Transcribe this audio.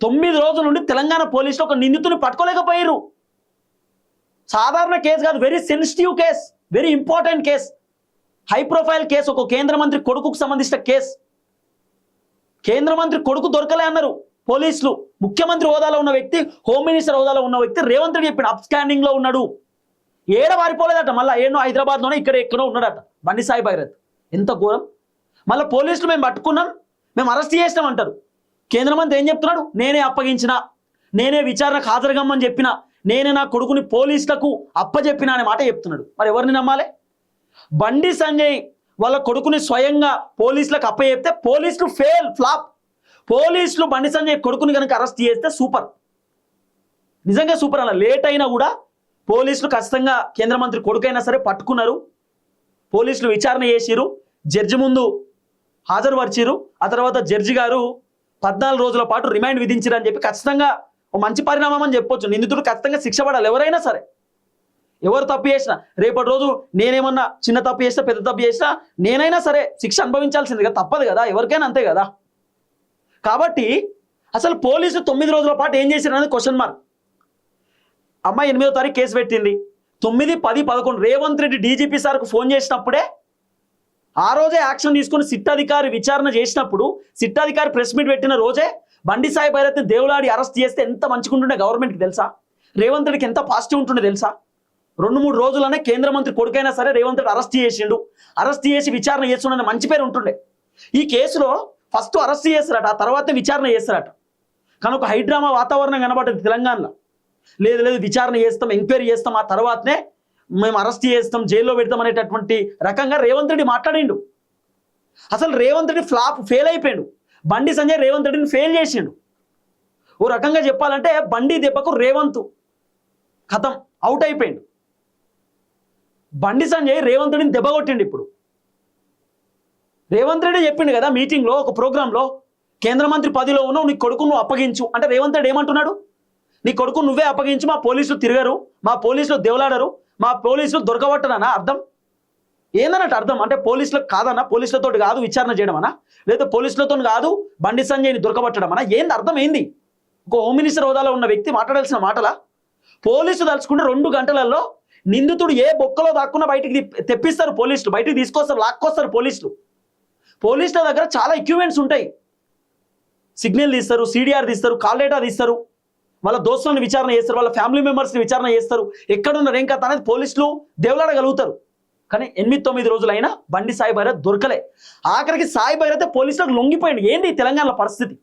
9 రోజుల నుండి తెలంగాణ పోలీసులు ఒక నిందితుని పట్టుకోలేకపోయారు. సాధారణ కేసు కాదు, very sensitive case, very important case, high profile case. ఒక కేంద్ర మంత్రి కొడుకుకు సంబంధించిన కేసు. కేంద్ర మంత్రి కొడుకు దొరకలే అన్నారు పోలీసులు. ముఖ్యమంత్రి హోదాలో ఉన్న వ్యక్తి, హోమ్ మినిస్టర్ హోదాలో ఉన్న వ్యక్తి రేవంత్ రెడ్డి చెప్పిన అప్ స్టాండింగ్ లో ఉన్నాడు. ఏడ వారిపోలేదట, మళ్ళీ ఏడో హైదరాబాద్లోనే ఇక్కడ ఎక్కడో ఉన్నాడట బండి సాయి భైరత్. ఎంత ఘోరం. మళ్ళీ పోలీసులు మేము పట్టుకున్నాం, మేము అరెస్ట్ చేసినాం అంటారు. కేంద్ర మంత్రి ఏం చెప్తున్నాడు? నేనే అప్పగించిన, నేనే విచారణకు హాజరుగమ్మని చెప్పిన, నేనే నా కొడుకుని పోలీసులకు అప్పచెప్పిన అనే మాట చెప్తున్నాడు. మరి ఎవరిని నమ్మాలి? బండి సంజయ్ వాళ్ళ కొడుకుని స్వయంగా పోలీసులకు అప్పచెప్తే పోలీసులు ఫ్లాప్. పోలీసులు బండి సంజయ్ కొడుకుని కనుక అరెస్ట్ చేస్తే సూపర్, నిజంగా సూపర్. అలా లేట్ అయినా కూడా పోలీసులు ఖచ్చితంగా కేంద్ర మంత్రి కొడుకైనా సరే పట్టుకున్నారు. పోలీసులు విచారణ చేసిరు, జడ్జి ముందు హాజరుపరిచిరు. ఆ తర్వాత జడ్జి గారు 14 రోజుల పాటు రిమాండ్ విధించారు అని చెప్పి ఖచ్చితంగా ఒక మంచి పరిణామం అని చెప్పొచ్చు. నిందితుడు ఖచ్చితంగా శిక్ష పడాలి, ఎవరైనా సరే. ఎవరు తప్పు చేసినా, రేపటి రోజు నేనేమన్నా చిన్న తప్పు చేసినా పెద్ద తప్పు చేసినా నేనైనా సరే శిక్ష అనుభవించాల్సింది కదా, తప్పదు కదా, ఎవరికైనా అంతే కదా. కాబట్టి అసలు పోలీసులు 9 రోజుల పాటు ఏం చేశారు అనేది క్వశ్చన్ మార్క్. అమ్మాయి 8వ తారీఖు కేసు పెట్టింది. 9, 10, 11 రేవంత్ రెడ్డి డీజీపీ సార్కు ఫోన్ చేసినప్పుడే, ఆ రోజే యాక్షన్ తీసుకుని సిట్ అధికారి విచారణ చేసినప్పుడు, సిట్ అధికారి ప్రెస్ మీట్ పెట్టిన రోజే బండి సాయి భైరత్ని దేవులాడి అరెస్ట్ చేస్తే ఎంత మంచిగుంటుండే గవర్నమెంట్కి తెలుసా? రేవంత్ రెడ్డికి ఎంత పాజిటివ్ ఉంటుండే తెలుసా? 2-3 రోజులనే కేంద్ర మంత్రి కొడుకైనా సరే రేవంత్ రెడ్డి అరెస్ట్ చేసిండు, అరెస్ట్ చేసి విచారణ చేస్తుండే మంచి పేరు ఉంటుండే. ఈ కేసులో ఫస్ట్ అరెస్ట్ చేస్తారట, ఆ తర్వాతే విచారణ చేస్తారట. కానీ ఒక హైడ్రామా వాతావరణం కనబడ్డది తెలంగాణలో. లేదు లేదు విచారణ చేస్తాం, ఎంక్వైరీ చేస్తాం, ఆ తర్వాతనే మేము అరెస్ట్ చేస్తాం, జైల్లో పెడతాం అనేటటువంటి రకంగా రేవంత్ రెడ్డి మాట్లాడిండు. అసలు రేవంత్ రెడ్డి ఫెయిల్ అయిపోయాడు. బండి సంజయ్ రేవంత్ రెడ్డిని ఫెయిల్ చేసిండు. ఓ రకంగా చెప్పాలంటే బండి దెబ్బకు రేవంత్ ఖతం, అవుట్ అయిపోయిండు. బండి సంజయ్ రేవంత్ రెడ్డిని దెబ్బ కొట్టిండు. ఇప్పుడు రేవంత్ రెడ్డి చెప్పిండు కదా మీటింగ్లో, ఒక ప్రోగ్రాంలో, కేంద్ర మంత్రి పదవిలో ఉన్నావు, నీ కొడుకు నువ్వు అప్పగించు అంటే రేవంత్ రెడ్డి ఏమంటున్నాడు? నీ కొడుకు నువ్వే అప్పగించు, మా పోలీసులు తిరగరు, మా పోలీసులు దేవులాడరు, మా పోలీసులు దొరకబట్టనన్నా అర్థం ఏందన్నట్టు అర్థం. అంటే పోలీసులకు కాదన్నా, పోలీసులతో కాదు విచారణ చేయడమన్నా, లేదా పోలీసులతో కాదు బండి సంజయ్ని దొరకబట్టడమన్నా, ఏంది అర్థం ఏంది? ఒక హోమ్ మినిస్టర్ హోదాలో ఉన్న వ్యక్తి మాట్లాడాల్సిన మాటలా? పోలీసులు తలుచుకుంటే 2 గంటలలో నిందితుడు ఏ బొక్కలో దాక్కున్నా బయటికి తెప్పిస్తారు పోలీసులు, బయటికి తీసుకొస్తారు, లాక్కొస్తారు పోలీసులు. పోలీసుల దగ్గర చాలా ఎక్విప్మెంట్స్ ఉంటాయి. సిగ్నల్ తీస్తారు, సిడిఆర్ తీస్తారు, కాల్ డేటా తీస్తారు, వాళ్ళ దోస్తులను విచారణ చేస్తారు, వాళ్ళ ఫ్యామిలీ మెంబర్స్ని విచారణ చేస్తారు, ఎక్కడున్నారు ఏం కథ అనేది పోలీసులు దేవులాడగలుగుతారు. కానీ 8-9 రోజులైనా బండి సాయి భైరత్ దొరకలే. ఆఖరికి సాయి భైరత్ పోలీసులకు లొంగిపోయింది. ఏంది తెలంగాణ పరిస్థితి?